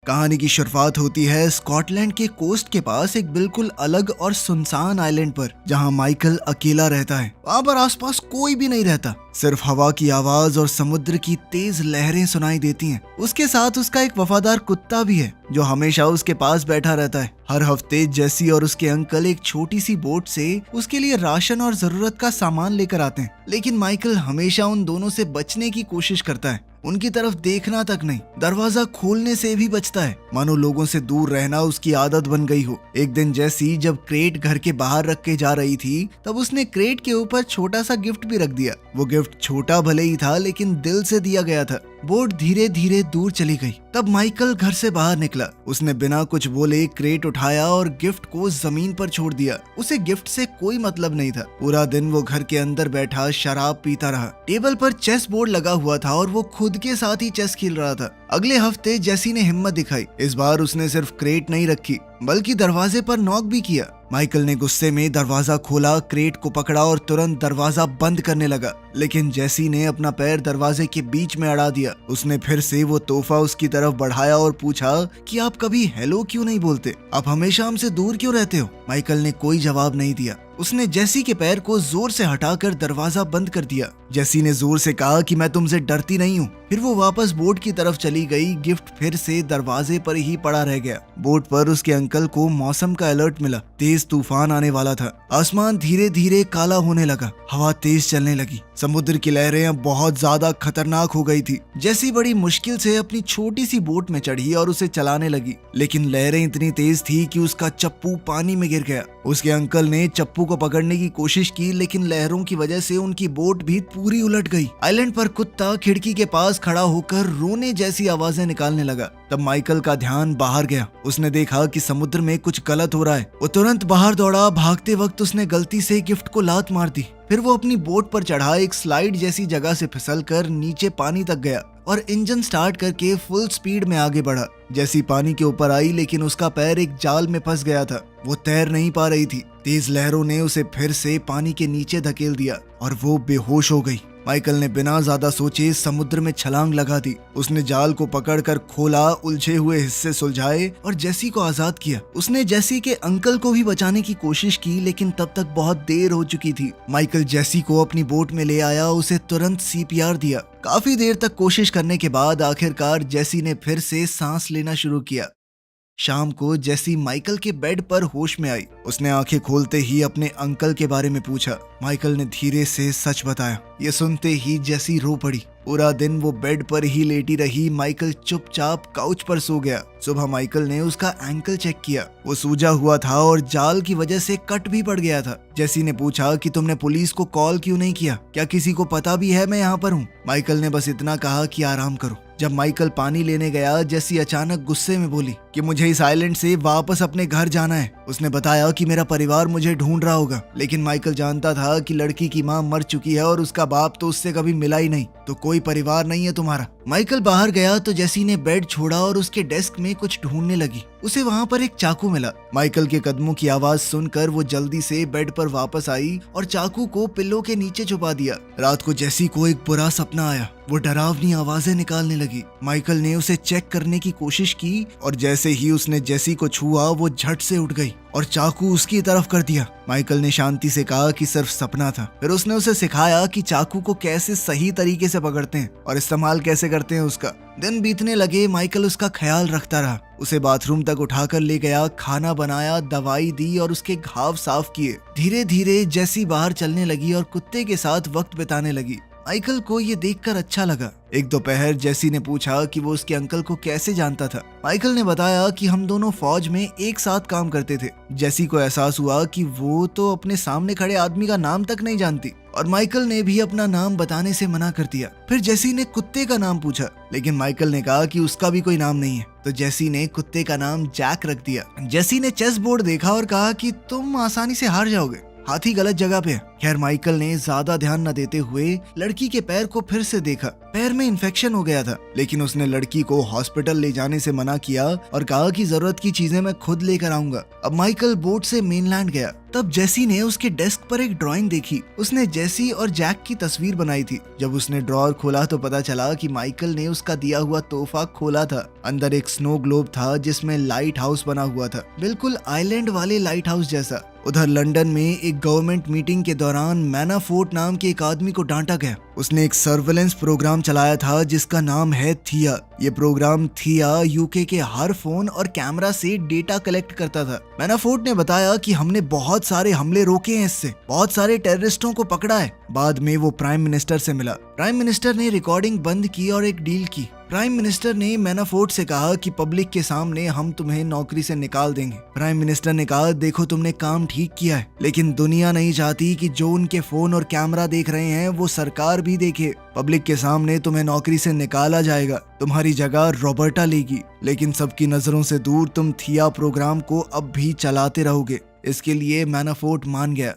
कहानी की शुरुआत होती है स्कॉटलैंड के कोस्ट के पास एक बिल्कुल अलग और सुनसान आइलैंड पर, जहां माइकल अकेला रहता है। वहां पर आसपास कोई भी नहीं रहता, सिर्फ हवा की आवाज और समुद्र की तेज लहरें सुनाई देती हैं। उसके साथ उसका एक वफादार कुत्ता भी है जो हमेशा उसके पास बैठा रहता है। हर हफ्ते जेसी और उसके अंकल एक छोटी सी बोट से उसके लिए राशन और जरूरत का सामान लेकर आते हैं, लेकिन माइकल हमेशा उन दोनों से बचने की कोशिश करता है। उनकी तरफ देखना तक नहीं, दरवाजा खोलने से भी बचता है, मानो लोगों से दूर रहना उसकी आदत बन गई हो। एक दिन जेसी जब क्रेट घर के बाहर रख के जा रही थी, तब उसने क्रेट के ऊपर छोटा सा गिफ्ट भी रख दिया। वो गिफ्ट छोटा भले ही था, लेकिन दिल से दिया गया था। बोट धीरे धीरे दूर चली गई। तब माइकल घर से बाहर निकला। उसने बिना कुछ बोले क्रेट उठाया और गिफ्ट को जमीन पर छोड़ दिया। उसे गिफ्ट से कोई मतलब नहीं था। पूरा दिन वो घर के अंदर बैठा शराब पीता रहा। टेबल पर चेस बोर्ड लगा हुआ था और वो खुद के साथ ही चेस खेल रहा था। अगले हफ्ते जेसी ने हिम्मत दिखाई। इस बार उसने सिर्फ क्रेट नहीं रखी, बल्कि दरवाजे पर नॉक भी किया। माइकल ने गुस्से में दरवाजा खोला, क्रेट को पकड़ा और तुरंत दरवाजा बंद करने लगा, लेकिन जेसी ने अपना पैर दरवाजे के बीच में अड़ा दिया। उसने फिर से वो तोहफा उसकी तरफ बढ़ाया और पूछा कि आप कभी हेलो क्यों नहीं बोलते? आप हमेशा हमसे दूर क्यों रहते हो? माइकल ने कोई जवाब नहीं दिया। उसने जेसी के पैर को जोर से हटाकर दरवाजा बंद कर दिया। जेसी ने जोर से कहा कि मैं तुमसे डरती नहीं हूँ। फिर वो वापस बोट की तरफ चली गई। गिफ्ट फिर से दरवाजे पर ही पड़ा रह गया। बोट पर उसके अंकल को मौसम का अलर्ट मिला। तेज तूफान आने वाला था। आसमान धीरे धीरे काला होने लगा। हवा तेज चलने लगी। समुद्र की लहरें अब बहुत ज्यादा खतरनाक हो गई थी। जेसी बड़ी मुश्किल से अपनी छोटी सी बोट में चढ़ी और उसे चलाने लगी, लेकिन लहरें इतनी तेज थी कि उसका चप्पू पानी में गिर गया। उसके अंकल ने चप्पू को पकड़ने की कोशिश की, लेकिन लहरों की वजह से उनकी बोट भी पूरी उलट गई। आइलैंड पर कुत्ता खिड़की के पास खड़ा होकर रोने जैसी आवाजें निकालने लगा। तब माइकल का ध्यान बाहर गया। उसने देखा कि समुद्र में कुछ गलत हो रहा है। वो तुरंत बाहर दौड़ा। भागते वक्त उसने गलती से गिफ्ट को लात मार दी। फिर वो अपनी बोट पर चढ़ा एक स्लाइड जैसी जगह से फिसलकर नीचे पानी तक गया और इंजन स्टार्ट करके फुल स्पीड में आगे बढ़ा। जैसी पानी के ऊपर आई, लेकिन उसका पैर एक जाल में फंस गया था। वो तैर नहीं पा रही थी। तेज लहरों ने उसे फिर से पानी के नीचे धकेल दिया और वो बेहोश हो गई। माइकल ने बिना ज्यादा सोचे समुद्र में छलांग लगा दी। उसने जाल को पकड़कर खोला, उलझे हुए हिस्से सुलझाए और जेसी को आजाद किया। उसने जेसी के अंकल को भी बचाने की कोशिश की, लेकिन तब तक बहुत देर हो चुकी थी। माइकल जेसी को अपनी बोट में ले आया, उसे तुरंत सीपीआर दिया। काफी देर तक कोशिश करने के बाद आखिरकार जेसी ने फिर से सांस लेना शुरू किया। शाम को जेसी माइकल के बेड पर होश में आई। उसने आंखें खोलते ही अपने अंकल के बारे में पूछा। माइकल ने धीरे से सच बताया। ये सुनते ही जेसी रो पड़ी। पूरा दिन वो बेड पर ही लेटी रही। माइकल चुपचाप काउच पर सो गया। सुबह माइकल ने उसका एंकल चेक किया। वो सूजा हुआ था और जाल की वजह से कट भी पड़ गया था। जेसी ने पूछा कि तुमने पुलिस को कॉल क्यों नहीं किया? क्या किसी को पता भी है मैं यहाँ पर हूँ? माइकल ने बस इतना कहा कि आराम करो। जब माइकल पानी लेने गया, जेसी अचानक गुस्से में बोली कि मुझे इस आइलैंड से वापस अपने घर जाना है। उसने बताया कि मेरा परिवार मुझे ढूंढ रहा होगा, लेकिन माइकल जानता था कि लड़की की माँ मर चुकी है और उसका बाप तो उससे कभी मिला ही नहीं, तो कोई परिवार नहीं है तुम्हारा। माइकल बाहर गया तो जेसी ने बेड छोड़ा और उसके डेस्क में कुछ ढूंढने लगी। उसे वहाँ पर एक चाकू मिला। माइकल के कदमों की आवाज सुनकर वो जल्दी से बेड पर वापस आई और चाकू को पिल्लो के नीचे छुपा दिया। रात को जेसी को एक बुरा सपना आया। वो डरावनी आवाजें निकालने लगी। माइकल ने उसे चेक करने की कोशिश की और जैसे ही उसने जेसी को छुआ, वो झट से उठ गई और चाकू उसकी तरफ कर दिया। माइकल ने शांति से कहा कि सिर्फ सपना था। फिर उसने उसे सिखाया कि चाकू को कैसे सही तरीके से पकड़ते हैं और इस्तेमाल कैसे करते हैं उसका। दिन बीतने लगे। माइकल उसका ख्याल रखता रहा। उसे बाथरूम तक उठाकर ले गया, खाना बनाया, दवाई दी और उसके घाव साफ किए। धीरे धीरे जेसी बाहर चलने लगी और कुत्ते के साथ वक्त बिताने लगी। माइकल को ये देखकर अच्छा लगा। एक दोपहर जेसी ने पूछा कि वो उसके अंकल को कैसे जानता था। माइकल ने बताया कि हम दोनों फौज में एक साथ काम करते थे। जेसी को एहसास हुआ कि वो तो अपने सामने खड़े आदमी का नाम तक नहीं जानती और माइकल ने भी अपना नाम बताने से मना कर दिया। फिर जेसी ने कुत्ते का नाम पूछा, लेकिन माइकल ने कहा कि उसका भी कोई नाम नहीं है, तो जेसी ने कुत्ते का नाम जैक रख दिया। जेसी ने चेस बोर्ड देखा और कहा कि तुम आसानी से हार जाओगे। हाथी गलत जगह पे है। खैर माइकल ने ज्यादा ध्यान न देते हुए लड़की के पैर को फिर से देखा। पैर में इन्फेक्शन हो गया था, लेकिन उसने लड़की को हॉस्पिटल ले जाने से मना किया और कहा कि जरूरत की चीजें मैं खुद लेकर आऊंगा। अब माइकल बोट से मेनलैंड गया। तब जेसी ने उसके डेस्क पर एक ड्राइंग देखी। उसने जेसी और जैक की तस्वीर बनाई थी। जब उसने ड्रॉअर खोला तो पता चला कि माइकल ने उसका दिया हुआ तोहफा खोला था। अंदर एक स्नो ग्लोब था जिसमें लाइट हाउस बना हुआ था, बिल्कुल आइलैंड वाले लाइट हाउस जैसा। उधर लंदन में एक गवर्नमेंट मीटिंग के दौरान मैनाफोर्ट नाम के एक आदमी को डांटा गया। उसने एक सर्वेलेंस प्रोग्राम चलाया था जिसका नाम है थिया। ये प्रोग्राम थिया यूके के हर फोन और कैमरा से डेटा कलेक्ट करता था। मैनाफोर्ट ने बताया कि हमने बहुत सारे हमले रोके हैं, इससे बहुत सारे टेररिस्टों को पकड़ा है। बाद में वो प्राइम मिनिस्टर से मिला। प्राइम मिनिस्टर ने रिकॉर्डिंग बंद की और एक डील की। प्राइम मिनिस्टर ने मैनाफोर्ट से कहा कि पब्लिक के सामने हम तुम्हें नौकरी से निकाल देंगे। प्राइम मिनिस्टर ने कहा देखो तुमने काम ठीक किया है, लेकिन दुनिया नहीं चाहती कि जो उनके फोन और कैमरा देख रहे हैं वो सरकार भी देखे। पब्लिक के सामने तुम्हें नौकरी से निकाला जाएगा, तुम्हारी जगह रॉबर्टा लेगी, लेकिन सबकी नजरों से दूर तुम थिया प्रोग्राम को अब भी चलाते रहोगे। इसके लिए मैनाफोर्ट मान गया।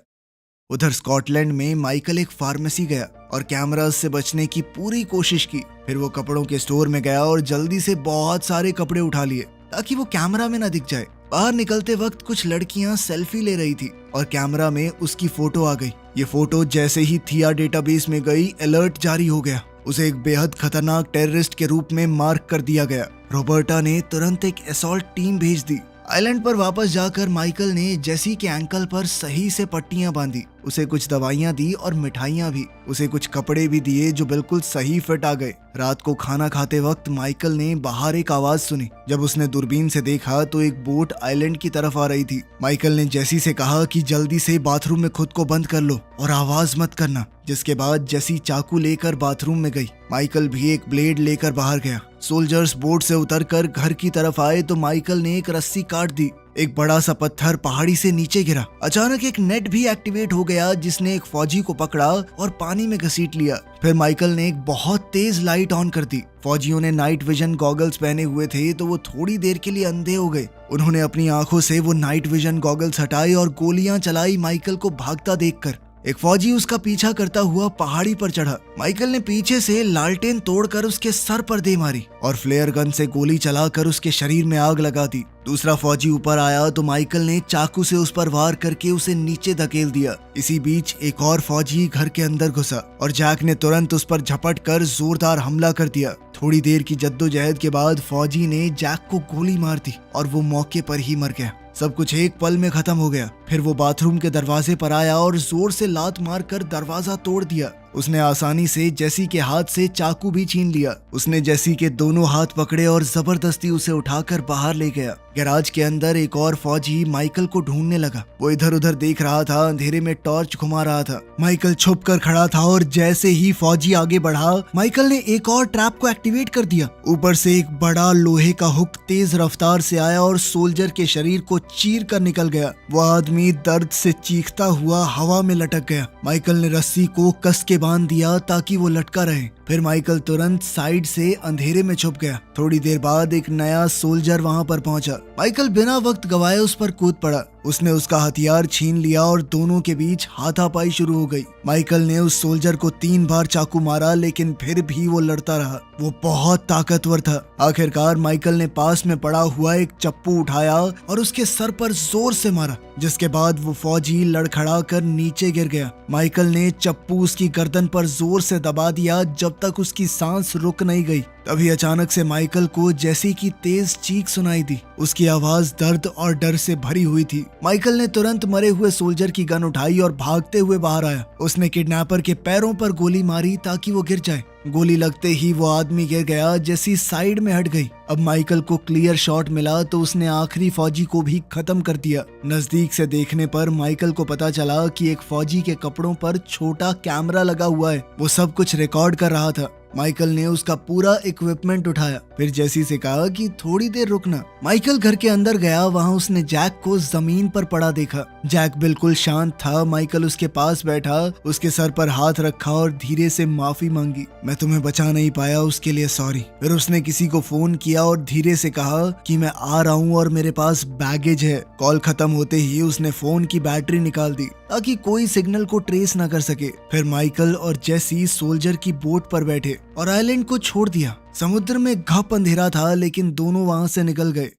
उधर स्कॉटलैंड में माइकल एक फार्मेसी गया और कैमरास से बचने की पूरी कोशिश की। फिर वो कपड़ों के स्टोर में गया और जल्दी से बहुत सारे कपड़े उठा लिए ताकि वो कैमरा में न दिख जाए। बाहर निकलते वक्त कुछ लड़कियां सेल्फी ले रही थी और कैमरा में उसकी फोटो आ गई। ये फोटो जैसे ही थिया डेटाबेस में गई, अलर्ट जारी हो गया। उसे एक बेहद खतरनाक टेररिस्ट के रूप में मार्क कर दिया गया। रॉबर्टा ने तुरंत एक असॉल्ट टीम भेज दी। आइलैंड पर वापस जाकर माइकल ने जेसी के एंकल पर सही से पट्टियां बांधी, उसे कुछ दवाइयां दी और मिठाइयां भी। उसे कुछ कपड़े भी दिए जो बिल्कुल सही फिट आ गए। रात को खाना खाते वक्त माइकल ने बाहर एक आवाज सुनी। जब उसने दूरबीन से देखा तो एक बोट आइलैंड की तरफ आ रही थी। माइकल ने जेसी से कहा कि जल्दी से बाथरूम में खुद को बंद कर लो और आवाज मत करना, जिसके बाद जेसी चाकू लेकर बाथरूम में गई। माइकल भी एक ब्लेड लेकर बाहर गया। सोल्जर्स बोट से उतरकर घर की तरफ आए तो माइकल ने एक रस्सी काट दी। एक बड़ा सा पत्थर पहाड़ी से नीचे गिरा। अचानक एक नेट भी एक्टिवेट हो गया जिसने एक फौजी को पकड़ा और पानी में घसीट लिया। फिर माइकल ने एक बहुत तेज लाइट ऑन कर दी। फौजियों ने नाइट विजन गॉगल्स पहने हुए थे तो वो थोड़ी देर के लिए अंधे हो गए। उन्होंने अपनी आंखों से वो नाइट विजन गॉगल्स हटाए और गोलियां चलाई माइकल को भागता देखकर। एक फौजी उसका पीछा करता हुआ पहाड़ी पर चढ़ा। माइकल ने पीछे से लालटेन तोड़कर उसके सर पर दे मारी और फ्लेयर गन से गोली चलाकर उसके शरीर में आग लगा दी। दूसरा फौजी ऊपर आया तो माइकल ने चाकू से उस पर वार करके उसे नीचे धकेल दिया। इसी बीच एक और फौजी घर के अंदर घुसा और जैक ने तुरंत उस पर झपट कर जोरदार हमला कर दिया। थोड़ी देर की जद्दोजहद के बाद फौजी ने जैक को गोली मार दी और वो मौके पर ही मर गया। सब कुछ एक पल में खत्म हो गया। फिर वो बाथरूम के दरवाजे पर आया और जोर से लात मारकर दरवाजा तोड़ दिया। उसने आसानी से जेसी के हाथ से चाकू भी छीन लिया। उसने जेसी के दोनों हाथ पकड़े और जबरदस्ती उसे उठाकर बाहर ले गया। गैराज के अंदर एक और फौजी माइकल को ढूंढने लगा। वो इधर उधर देख रहा था, अंधेरे में टॉर्च घुमा रहा था। माइकल छुप कर खड़ा था और जैसे ही फौजी आगे बढ़ा, माइकल ने एक और ट्रैप को एक्टिवेट कर दिया। ऊपर से एक बड़ा लोहे का हुक तेज रफ्तार से आया और सोल्जर के शरीर को चीर कर निकल गया। वो आदमी दर्द से चीखता हुआ हवा में लटक गया। माइकल ने रस्सी को कस के बांध दिया ताकि वो लटका रहे। फिर माइकल तुरंत साइड से अंधेरे में छुप गया। थोड़ी देर बाद एक नया सोल्जर वहां पर पहुंचा। माइकल बिना वक्त गवाए उस पर कूद पड़ा। उसने उसका हथियार छीन लिया और दोनों के बीच हाथापाई शुरू हो गई। माइकल ने उस सोल्जर को 3 बार चाकू मारा, लेकिन फिर भी वो लड़ता रहा। वो बहुत ताकतवर था। आखिरकार माइकल ने पास में पड़ा हुआ एक चप्पू उठाया और उसके सर पर जोर से मारा, जिसके बाद वो फौजी लड़खड़ा कर नीचे गिर गया। माइकल ने चप्पू उसकी गर्दन पर जोर से दबा दिया जब तक उसकी सांस रुक नहीं गई। तभी अचानक से माइकल को जेसी की तेज चीख सुनाई दी। उसकी आवाज दर्द और डर से भरी हुई थी। माइकल ने तुरंत मरे हुए सोल्जर की गन उठाई और भागते हुए बाहर आया। उसने किडनैपर के पैरों पर गोली मारी ताकि वो गिर जाए। गोली लगते ही वो आदमी गिर गया। जेसी साइड में हट गई। अब माइकल को क्लियर शॉट मिला तो उसने आखिरी फौजी को भी खत्म कर दिया। नजदीक से देखने पर माइकल को पता चला कि एक फौजी के कपड़ों पर छोटा कैमरा लगा हुआ है। वो सब कुछ रिकॉर्ड कर रहा था। माइकल ने उसका पूरा इक्विपमेंट उठाया। फिर जेसी से कहा कि थोड़ी देर रुकना। माइकल घर के अंदर गया। वहां उसने जैक को जमीन पर पड़ा देखा। जैक बिल्कुल शांत था। माइकल उसके पास बैठा, उसके सर पर हाथ रखा और धीरे से माफी मांगी। मैं तुम्हें बचा नहीं पाया, उसके लिए सॉरी। फिर उसने किसी को फोन किया और धीरे से कहा कि मैं आ रहा हूँ और मेरे पास बैगेज है। कॉल खत्म होते ही उसने फोन की बैटरी निकाल दी ताकि कोई सिग्नल को ट्रेस न कर सके। फिर माइकल और जेसी सोल्जर की बोट पर बैठे और आइलैंड को छोड़ दिया। समुद्र में घप अंधेरा था, लेकिन दोनों वहां से निकल गए।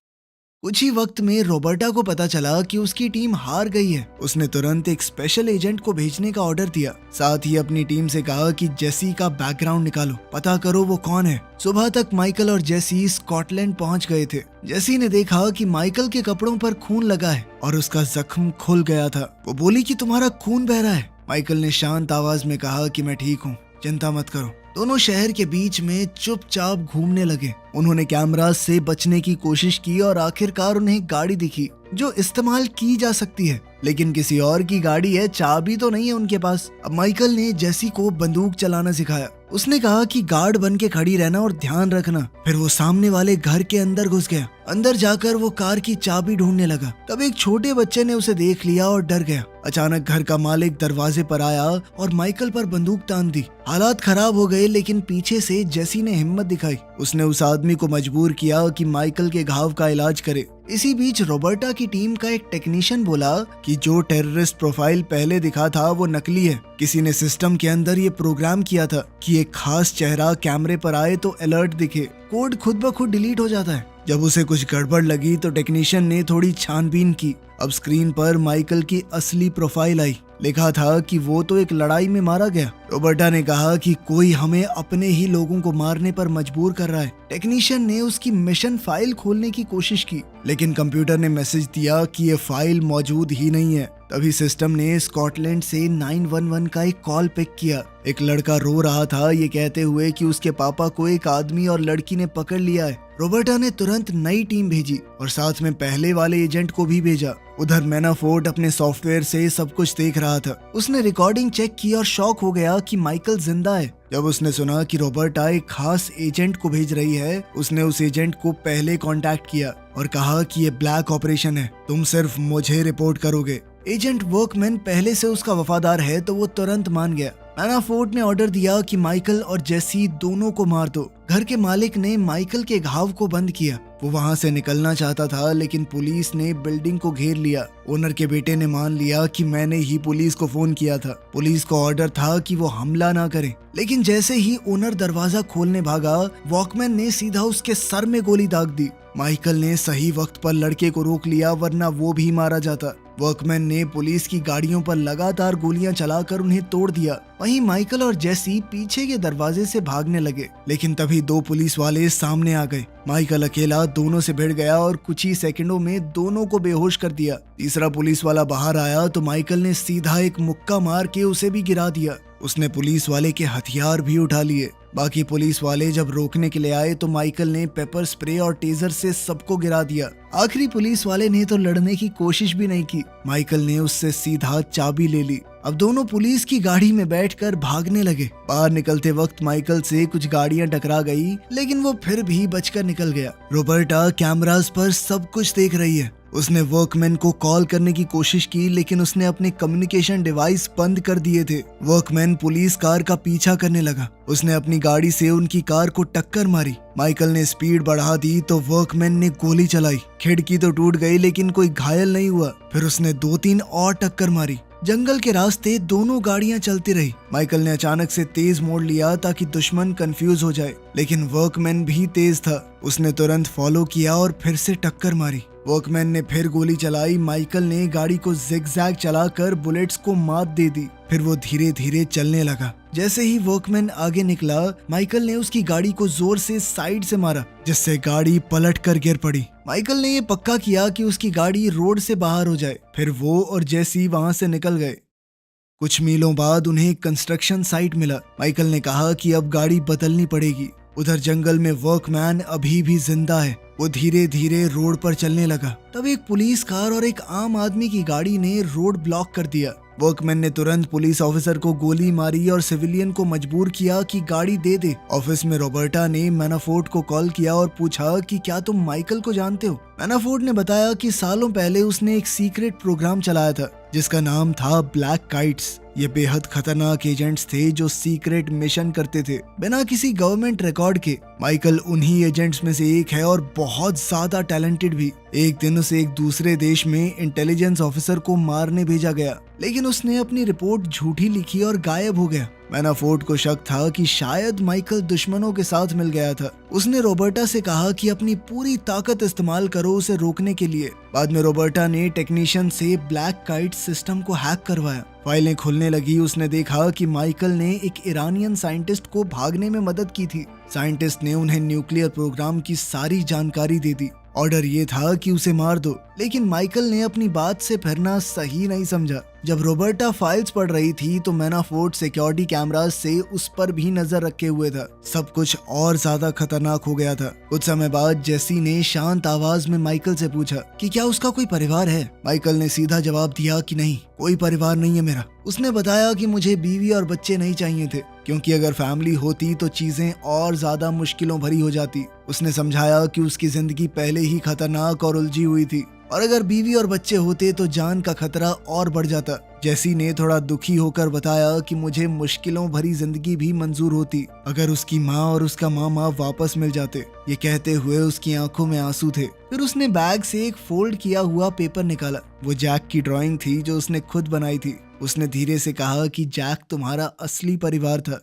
कुछ ही वक्त में रॉबर्टा को पता चला कि उसकी टीम हार गई है। उसने तुरंत एक स्पेशल एजेंट को भेजने का ऑर्डर दिया। साथ ही अपनी टीम से कहा कि जेसी का बैकग्राउंड निकालो, पता करो वो कौन है। सुबह तक माइकल और जेसी स्कॉटलैंड पहुंच गए थे। जेसी ने देखा कि माइकल के कपड़ों पर खून लगा है और उसका जख्म खुल गया था। वो बोली कि तुम्हारा खून बह रहा है। माइकल ने शांत आवाज में कहा कि मैं ठीक हूँ, चिंता मत करो। दोनों शहर के बीच में चुपचाप घूमने लगे। उन्होंने कैमरा से बचने की कोशिश की और आखिरकार उन्हें गाड़ी दिखी जो इस्तेमाल की जा सकती है, लेकिन किसी और की गाड़ी है, चाबी तो नहीं है उनके पास। अब माइकल ने जेसी को बंदूक चलाना सिखाया। उसने कहा कि गार्ड बन के खड़ी रहना और ध्यान रखना। फिर वो सामने वाले घर के अंदर घुस गया। अंदर जाकर वो कार की चाबी ढूंढने लगा। तब एक छोटे बच्चे ने उसे देख लिया और डर गया। अचानक घर का मालिक दरवाजे पर आया और माइकल पर बंदूक तान दी। हालात खराब हो गए, लेकिन पीछे से जेसी ने हिम्मत दिखाई। उसने उस आदमी को मजबूर किया कि माइकल के घाव का इलाज करे। इसी बीच रॉबर्टा की टीम का एक टेक्नीशियन बोला कि जो टेररिस्ट प्रोफाइल पहले दिखा था वो नकली है। किसी ने सिस्टम के अंदर ये प्रोग्राम किया था कि एक खास चेहरा कैमरे पर आए तो अलर्ट दिखे। कोड खुद ब खुद डिलीट हो जाता है। जब उसे कुछ गड़बड़ लगी तो टेक्नीशियन ने थोड़ी छानबीन की। अब स्क्रीन पर माइकल की असली प्रोफाइल आई। लिखा था कि वो तो एक लड़ाई में मारा गया। रॉबर्टा ने कहा कि कोई हमें अपने ही लोगों को मारने पर मजबूर कर रहा है। टेक्नीशियन ने उसकी मिशन फाइल खोलने की कोशिश की, लेकिन कंप्यूटर ने मैसेज दिया कि ये फाइल मौजूद ही नहीं है। तभी सिस्टम ने स्कॉटलैंड से 911 का एक कॉल पिक किया। एक लड़का रो रहा था, ये कहते हुए कि उसके पापा को एक आदमी और लड़की ने पकड़ लिया है। रॉबर्टा ने तुरंत नई टीम भेजी और साथ में पहले वाले एजेंट को भी भेजा। उधर मैनाफोर्ट अपने सॉफ्टवेयर से सब कुछ देख रहा था। उसने रिकॉर्डिंग चेक की और शॉक हो गया कि माइकल जिंदा है। जब उसने सुना कि रॉबर्टा एक खास एजेंट को भेज रही है, उसने उस एजेंट को पहले कांटेक्ट किया और कहा कि ये ब्लैक ऑपरेशन है, तुम सिर्फ मुझे रिपोर्ट करोगे। एजेंट वर्कमैन पहले से उसका वफादार है तो वो तुरंत मान गया। मैनाफोर्ट ने ऑर्डर दिया कि माइकल और जेसी दोनों को मार दो। घर के मालिक ने माइकल के घाव को बंद किया। वो वहां से निकलना चाहता था, लेकिन पुलिस ने बिल्डिंग को घेर लिया। ओनर के बेटे ने मान लिया कि मैंने ही पुलिस को फोन किया था। पुलिस को ऑर्डर था कि वो हमला ना करे, लेकिन जैसे ही ओनर दरवाजा खोलने भागा, वॉकमैन ने सीधा उसके सर में गोली दाग दी। माइकल ने सही वक्त पर लड़के को रोक लिया, वरना वो भी मारा जाता। वर्कमैन ने पुलिस की गाड़ियों पर लगातार गोलियां चलाकर उन्हें तोड़ दिया। वहीं माइकल और जेसी पीछे के दरवाजे से भागने लगे, लेकिन तभी दो पुलिस वाले सामने आ गए। माइकल अकेला दोनों से भिड़ गया और कुछ ही सेकंडों में दोनों को बेहोश कर दिया। तीसरा पुलिस वाला बाहर आया तो माइकल ने सीधा एक मुक्का मार के उसे भी गिरा दिया। उसने पुलिस वाले के हथियार भी उठा लिए। बाकी पुलिस वाले जब रोकने के लिए आए तो माइकल ने पेपर स्प्रे और टेजर से सबको गिरा दिया। आखिरी पुलिस वाले ने तो लड़ने की कोशिश भी नहीं की। माइकल ने उससे सीधा चाबी ले ली। अब दोनों पुलिस की गाड़ी में बैठकर भागने लगे। बाहर निकलते वक्त माइकल से कुछ गाड़ियां टकरा गई, लेकिन वो फिर भी बचकर निकल गया। रॉबर्टा कैमरास पर सब कुछ देख रही है। उसने वर्कमैन को कॉल करने की कोशिश की, लेकिन उसने अपने कम्युनिकेशन डिवाइस बंद कर दिए थे। वर्कमैन पुलिस कार का पीछा करने लगा। उसने अपनी गाड़ी से उनकी कार को टक्कर मारी। माइकल ने स्पीड बढ़ा दी तो वर्कमैन ने गोली चलाई। खिड़की तो टूट गई, लेकिन कोई घायल नहीं हुआ। फिर उसने 2-3 और टक्कर मारी। जंगल के रास्ते दोनों गाड़ियां चलती रही। माइकल ने अचानक से तेज मोड़ लिया ताकि दुश्मन कंफ्यूज हो जाए, लेकिन वर्कमैन भी तेज था। उसने तुरंत फॉलो किया और फिर से टक्कर मारी। वर्कमैन ने फिर गोली चलाई। माइकल ने गाड़ी को जिगजैग चलाकर बुलेट्स को मात दे दी। फिर वो धीरे धीरे चलने लगा। जैसे ही वर्कमैन आगे निकला, माइकल ने उसकी गाड़ी को जोर से साइड से मारा, जिससे गाड़ी पलट कर गिर पड़ी। माइकल ने ये पक्का किया कि उसकी गाड़ी रोड से बाहर हो जाए। फिर वो और जेसी वहां से निकल गए। कुछ मीलों बाद उन्हें एक कंस्ट्रक्शन साइट मिला। माइकल ने कहा कि अब गाड़ी बदलनी पड़ेगी। उधर जंगल में वर्कमैन अभी भी जिंदा है। वो धीरे धीरे रोड पर चलने लगा। तब एक पुलिस कार और एक आम आदमी की गाड़ी ने रोड ब्लॉक कर दिया। वर्कमैन ने तुरंत पुलिस ऑफिसर को गोली मारी और सिविलियन को मजबूर किया कि गाड़ी दे दे। ऑफिस में रॉबर्टा ने मैनाफोर्ट को कॉल किया और पूछा कि क्या तुम माइकल को जानते हो। मैनाफोर्ट ने बताया कि सालों पहले उसने एक सीक्रेट प्रोग्राम चलाया था जिसका नाम था ब्लैक काइट्स। ये बेहद खतरनाक एजेंट्स थे जो सीक्रेट मिशन करते थे बिना किसी गवर्नमेंट रिकॉर्ड के। माइकल उन्हीं एजेंट्स में से एक है और बहुत ज्यादा टैलेंटेड भी। एक दिन उसे एक दूसरे देश में इंटेलिजेंस ऑफिसर को मारने भेजा गया, लेकिन उसने अपनी रिपोर्ट झूठी लिखी और गायब हो गया। मैनाफोर्ट को शक था कि शायद माइकल दुश्मनों के साथ मिल गया था। उसने रॉबर्टा से कहा कि अपनी पूरी ताकत इस्तेमाल करो उसे रोकने के लिए। बाद में रॉबर्टा ने टेक्नीशियन से ब्लैक काइट सिस्टम को हैक करवाया। फाइलें खुलने लगी। उसने देखा कि माइकल ने एक ईरानियन साइंटिस्ट को भागने में मदद की थी। साइंटिस्ट ने उन्हें न्यूक्लियर प्रोग्राम की सारी जानकारी दे दी। ऑर्डर ये था कि उसे मार दो, लेकिन माइकल ने अपनी बात से फिरना सही नहीं समझा। जब रॉबर्टा फाइल्स पढ़ रही थी तो मैनाफोर्ट सिक्योरिटी कैमराज से उस पर भी नजर रखे हुए था। सब कुछ और ज्यादा खतरनाक हो गया था। कुछ समय बाद जेसी ने शांत आवाज में माइकल से पूछा कि क्या उसका कोई परिवार है। माइकल ने सीधा जवाब दिया कि नहीं, कोई परिवार नहीं है मेरा। उसने बताया कि मुझे बीवी और बच्चे नहीं चाहिए थे, क्योंकि अगर फैमिली होती तो चीजें और ज्यादा मुश्किलों भरी हो जाती। उसने समझाया कि उसकी जिंदगी पहले ही खतरनाक और उलझी हुई थी, और अगर बीवी और बच्चे होते तो जान का खतरा और बढ़ जाता। जेसी ने थोड़ा दुखी होकर बताया कि मुझे मुश्किलों भरी जिंदगी भी मंजूर होती अगर उसकी माँ और उसका मामा वापस मिल जाते। ये कहते हुए उसकी आंखों में आंसू थे। फिर उसने बैग से एक फोल्ड किया हुआ पेपर निकाला। वो जैक की ड्राइंग थी जो उसने खुद बनाई थी। उसने धीरे से कहा कि जैक तुम्हारा असली परिवार था।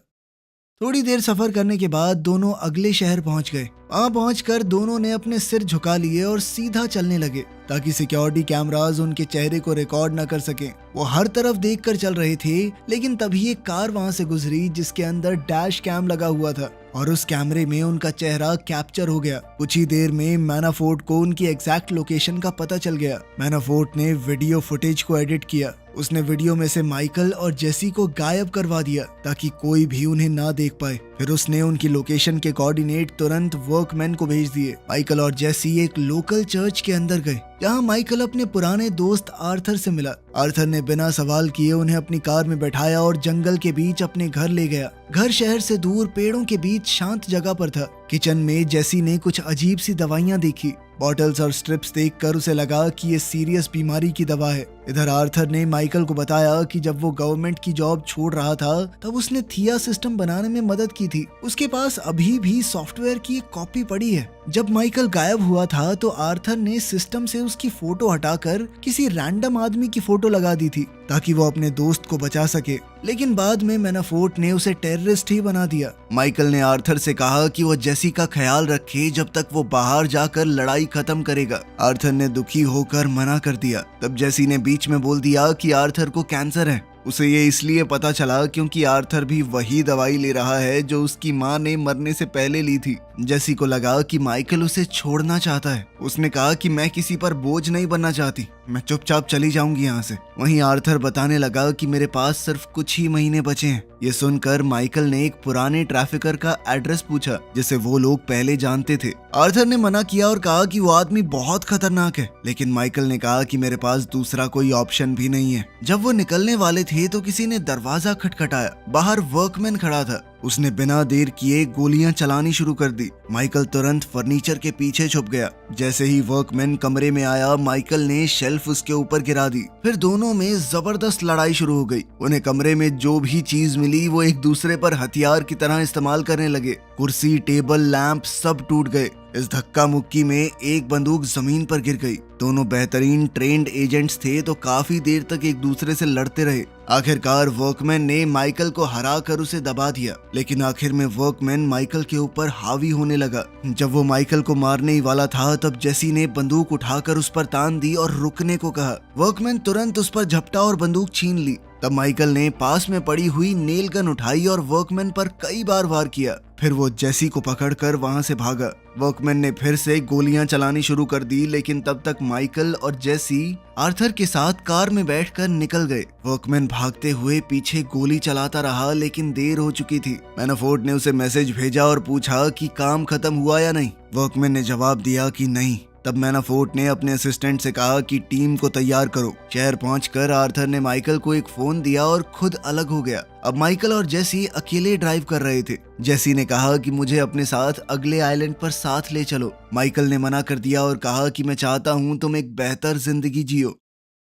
थोड़ी देर सफर करने के बाद दोनों अगले शहर पहुंच गए। वहां पहुंचकर दोनों ने अपने सिर झुका लिए और सीधा चलने लगे ताकि सिक्योरिटी कैमरास उनके चेहरे को रिकॉर्ड न कर सकें। वो हर तरफ देखकर चल रहे थे, लेकिन तभी एक कार वहां से गुजरी जिसके अंदर डैश कैम लगा हुआ था और उस कैमरे में उनका चेहरा कैप्चर हो गया। कुछ ही देर में मैनाफोर्ट को उनकी एग्जैक्ट लोकेशन का पता चल गया। मैनाफोर्ट ने वीडियो फुटेज को एडिट किया। उसने वीडियो में से माइकल और जेसी को गायब करवा दिया ताकि कोई भी उन्हें ना देख पाए। फिर उसने उनकी लोकेशन के कोऑर्डिनेट तुरंत वर्कमैन को भेज दिए। माइकल और जेसी एक लोकल चर्च के अंदर गए, जहां माइकल अपने पुराने दोस्त आर्थर से मिला। आर्थर ने बिना सवाल किए उन्हें अपनी कार में बैठाया और जंगल के बीच अपने घर ले गया। घर शहर से दूर पेड़ों के बीच शांत जगह पर था। किचन में जेसी ने कुछ अजीब सी दवाइयां देखी। बॉटल्स और स्ट्रिप्स देखकर उसे लगा कि ये सीरियस बीमारी की दवा है। इधर आर्थर ने माइकल को बताया कि जब वो गवर्नमेंट की जॉब छोड़ रहा था तब उसने थिया सिस्टम बनाने में मदद की थी। उसके पास अभी भी सॉफ्टवेयर की एक कॉपी पड़ी है। जब माइकल गायब हुआ था तो आर्थर ने सिस्टम से उसकी फोटो हटाकर किसी रैंडम आदमी की फोटो लगा दी थी ताकि वो अपने दोस्त को बचा सके, लेकिन बाद में मैनाफोर्ट ने उसे टेररिस्ट ही बना दिया। माइकल ने आर्थर से कहा कि वो जेसी का ख्याल रखे जब तक वो बाहर जाकर लड़ाई खत्म करेगा। आर्थर ने दुखी होकर मना कर दिया। तब जेसी ने बीच में बोल दिया कि आर्थर को कैंसर है। उसे ये इसलिए पता चला क्योंकि आर्थर भी वही दवाई ले रहा है जो उसकी माँ ने मरने से पहले ली थी। जेसी को लगा कि माइकल उसे छोड़ना चाहता है। उसने कहा कि मैं किसी पर बोझ नहीं बनना चाहती, मैं चुपचाप चली जाऊंगी यहाँ से। वहीं आर्थर बताने लगा कि मेरे पास सिर्फ कुछ ही महीने बचे हैं। ये सुनकर माइकल ने एक पुराने ट्रैफिकर का एड्रेस पूछा जिसे वो लोग पहले जानते थे। आर्थर ने मना किया और कहा कि वो आदमी बहुत खतरनाक है, लेकिन माइकल ने कहा कि मेरे पास दूसरा कोई ऑप्शन भी नहीं है। जब वो निकलने वाले थे तो किसी ने दरवाजा खटखटाया। बाहर वर्कमैन खड़ा था। उसने बिना देर किए गोलियां चलानी शुरू कर दी। माइकल तुरंत फर्नीचर के पीछे छुप गया। जैसे ही वर्कमैन कमरे में आया, माइकल ने शेल्फ उसके ऊपर गिरा दी। फिर दोनों में जबरदस्त लड़ाई शुरू हो गई। उन्हें कमरे में जो भी चीज मिली वो एक दूसरे पर हथियार की तरह इस्तेमाल करने लगे। कुर्सी, टेबल, लैंप सब टूट गए। इस धक्का मुक्की में एक बंदूक जमीन पर गिर गई। दोनों बेहतरीन ट्रेंड एजेंट्स थे तो काफी देर तक एक दूसरे से लड़ते रहे। आखिरकार वर्कमैन ने माइकल को हरा कर उसे दबा दिया, लेकिन आखिर में वर्कमैन माइकल के ऊपर हावी होने लगा। जब वो माइकल को मारने ही वाला था तब जेसी ने बंदूक उठाकर उस पर तान दी और रुकने को कहा। वर्कमैन तुरंत उस पर झपटा और बंदूक छीन ली। तब माइकल ने पास में पड़ी हुई नेल गन उठाई और वर्कमैन पर कई बार वार किया। फिर वो जेसी को पकड़कर वहां से भागा। वर्कमैन ने फिर से गोलियां चलानी शुरू कर दी, लेकिन तब तक माइकल और जेसी आर्थर के साथ कार में बैठकर निकल गए। वर्कमैन भागते हुए पीछे गोली चलाता रहा, लेकिन देर हो चुकी थी। मैनाफोर्ट ने उसे मैसेज भेजा और पूछा कि काम खत्म हुआ या नहीं। वर्कमैन ने जवाब दिया कि नहीं, तब मैनाफोर्ट ने अपने असिस्टेंट से कहा कि टीम को तैयार करो। शहर पहुंचकर आर्थर ने माइकल को एक फोन दिया और खुद अलग हो गया। अब माइकल और जेसी अकेले ड्राइव कर रहे थे। जेसी ने कहा कि मुझे अपने साथ अगले आइलैंड पर साथ ले चलो। माइकल ने मना कर दिया और कहा कि मैं चाहता हूं तुम एक बेहतर जिंदगी जियो।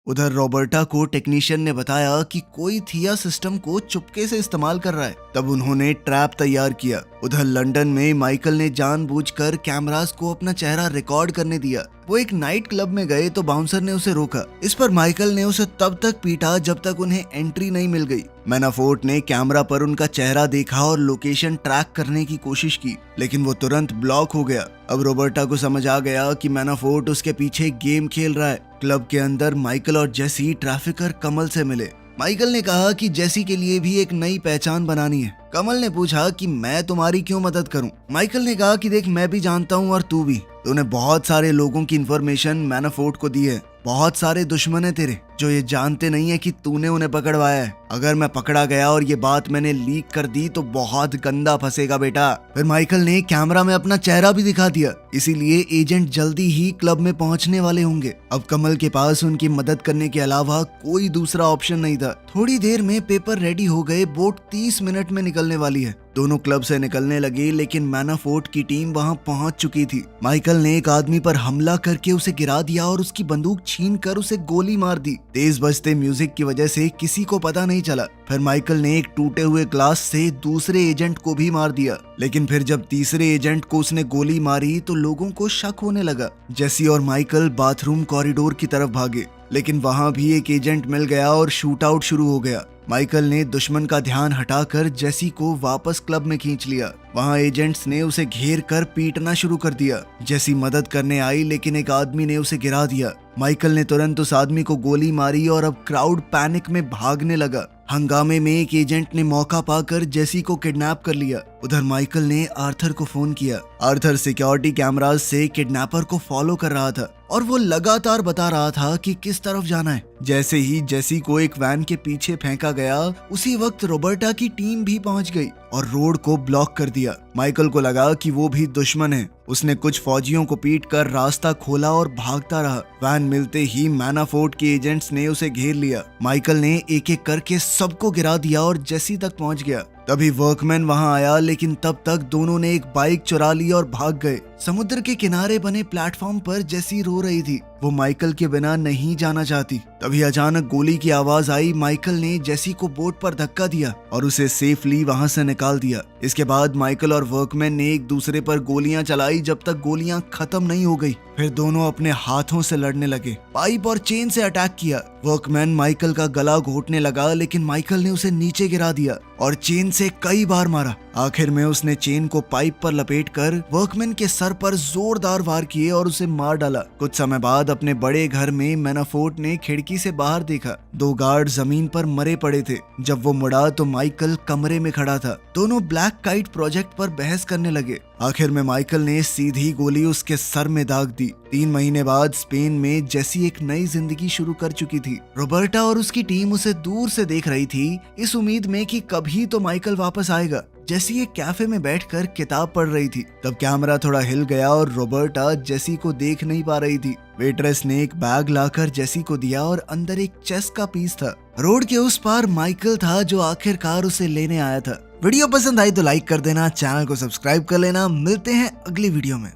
उधर रॉबर्टा को टेक्नीशियन ने बताया कि कोई थिया सिस्टम को चुपके से इस्तेमाल कर रहा है। तब उन्होंने ट्रैप तैयार किया। उधर लंदन में माइकल ने जानबूझकर कैमरास को अपना चेहरा रिकॉर्ड करने दिया। वो एक नाइट क्लब में गए तो बाउंसर ने उसे रोका। इस पर माइकल ने उसे तब तक पीटा जब तक उन्हें एंट्री नहीं मिल गई। मैनाफोर्ट ने कैमरा पर उनका चेहरा देखा और लोकेशन ट्रैक करने की कोशिश की, लेकिन वो तुरंत ब्लॉक हो गया। अब रॉबर्टा को समझ आ गया कि मैनाफोर्ट उसके पीछे गेम खेल रहा है। क्लब के अंदर माइकल और जेसी ट्रैफिकर कमल से मिले। माइकल ने कहा कि जेसी के लिए भी एक नई पहचान बनानी है। कमल ने पूछा कि मैं तुम्हारी क्यों मदद करूं? माइकल ने कहा कि देख, मैं भी जानता हूं और तू भी। तूने बहुत सारे लोगों की इन्फॉर्मेशन मैनाफोर्ट को दी है। बहुत सारे दुश्मन है तेरे जो ये जानते नहीं है कि तूने उन्हें पकड़वाया है। अगर मैं पकड़ा गया और ये बात मैंने लीक कर दी तो बहुत गंदा फंसेगा बेटा। फिर माइकल ने कैमरा में अपना चेहरा भी दिखा दिया, इसीलिए एजेंट जल्दी ही क्लब में पहुंचने वाले होंगे। अब कमल के पास उनकी मदद करने के अलावा कोई दूसरा ऑप्शन नहीं था। थोड़ी देर में पेपर रेडी हो गए। बोट 30 मिनट में निकलने वाली है। दोनों क्लब से निकलने लगे, लेकिन मैनाफोर्ट की टीम वहां पहुंच चुकी थी। माइकल ने एक आदमी पर हमला करके उसे गिरा दिया और उसकी बंदूक छीन कर उसे गोली मार दी। तेज बजते म्यूजिक की वजह से किसी को पता नहीं चला। फिर माइकल ने एक टूटे हुए ग्लास से दूसरे एजेंट को भी मार दिया, लेकिन फिर जब तीसरे एजेंट को उसने गोली मारी तो लोगों को शक होने लगा। जेसी और माइकल बाथरूम कॉरिडोर की तरफ भागे, लेकिन वहां भी एक एजेंट मिल गया और शूट आउट शुरू हो गया। माइकल ने दुश्मन का ध्यान हटाकर जेसी को वापस क्लब में खींच लिया। वहां एजेंट्स ने उसे घेर कर पीटना शुरू कर दिया। जेसी मदद करने आई, लेकिन एक आदमी ने उसे गिरा दिया। माइकल ने तुरंत उस आदमी को गोली मारी और अब क्राउड पैनिक में भागने लगा। हंगामे में एक एजेंट ने मौका पाकर जेसी को किडनैप कर लिया। उधर माइकल ने आर्थर को फोन किया। आर्थर सिक्योरिटी कैमरास से किडनैपर को फॉलो कर रहा था और वो लगातार बता रहा था कि किस तरफ जाना है। जैसे ही जेसी को एक वैन के पीछे फेंका गया, उसी वक्त रॉबर्टा की टीम भी पहुंच गई और रोड को ब्लॉक कर दिया। माइकल को लगा कि वो भी दुश्मन है। उसने कुछ फौजियों को पीट कर रास्ता खोला और भागता रहा। वैन मिलते ही मैनाफोर्ट के एजेंट्स ने उसे घेर लिया। माइकल ने एक एक करके सबको गिरा दिया और जेसी तक पहुंच गया। तभी वर्कमैन वहां आया, लेकिन तब तक दोनों ने एक बाइक चुरा ली और भाग गए। समुद्र के किनारे बने प्लेटफॉर्म पर जेसी रो रही थी। वो माइकल के बिना नहीं जाना चाहती। तभी अचानक गोली की आवाज आई। माइकल ने जेसी को बोट पर धक्का दिया और उसे सेफली वहां से निकाल दिया। इसके बाद माइकल और वर्कमैन ने एक दूसरे पर गोलियां चलाई जब तक गोलियां खत्म नहीं हो गई। फिर दोनों अपने हाथों से लड़ने लगे। पाइप और चेन से अटैक किया। वर्कमैन माइकल का गला घोटने लगा, लेकिन माइकल ने उसे नीचे गिरा दिया और चेन से कई बार मारा। आखिर में उसने चेन को पाइप पर लपेटकर वर्कमैन के सर पर जोरदार वार किए और उसे मार डाला। कुछ समय बाद अपने बड़े घर में मैनाफोर्ट ने खिड़की से बाहर देखा। 2 गार्ड जमीन पर मरे पड़े थे। जब वो मुड़ा तो माइकल कमरे में खड़ा था। दोनों ब्लैक काइट प्रोजेक्ट पर बहस करने लगे। आखिर में माइकल ने सीधी गोली उसके सर में दाग दी। 3 महीने बाद स्पेन में जेसी एक नई जिंदगी शुरू कर चुकी थी। रॉबर्टा और उसकी टीम उसे दूर से देख रही थी, इस उम्मीद में कि कभी तो माइकल वापस आएगा। जेसी एक कैफे में बैठकर किताब पढ़ रही थी। तब कैमरा थोड़ा हिल गया और रॉबर्टा जेसी को देख नहीं पा रही थी। वेट्रेस ने एक बैग लाकर जेसी को दिया और अंदर एक चेस का पीस था। रोड के उस पार माइकल था जो आखिरकार उसे लेने आया था। वीडियो पसंद आई तो लाइक कर देना, चैनल को सब्सक्राइब कर लेना। मिलते हैं अगली वीडियो में।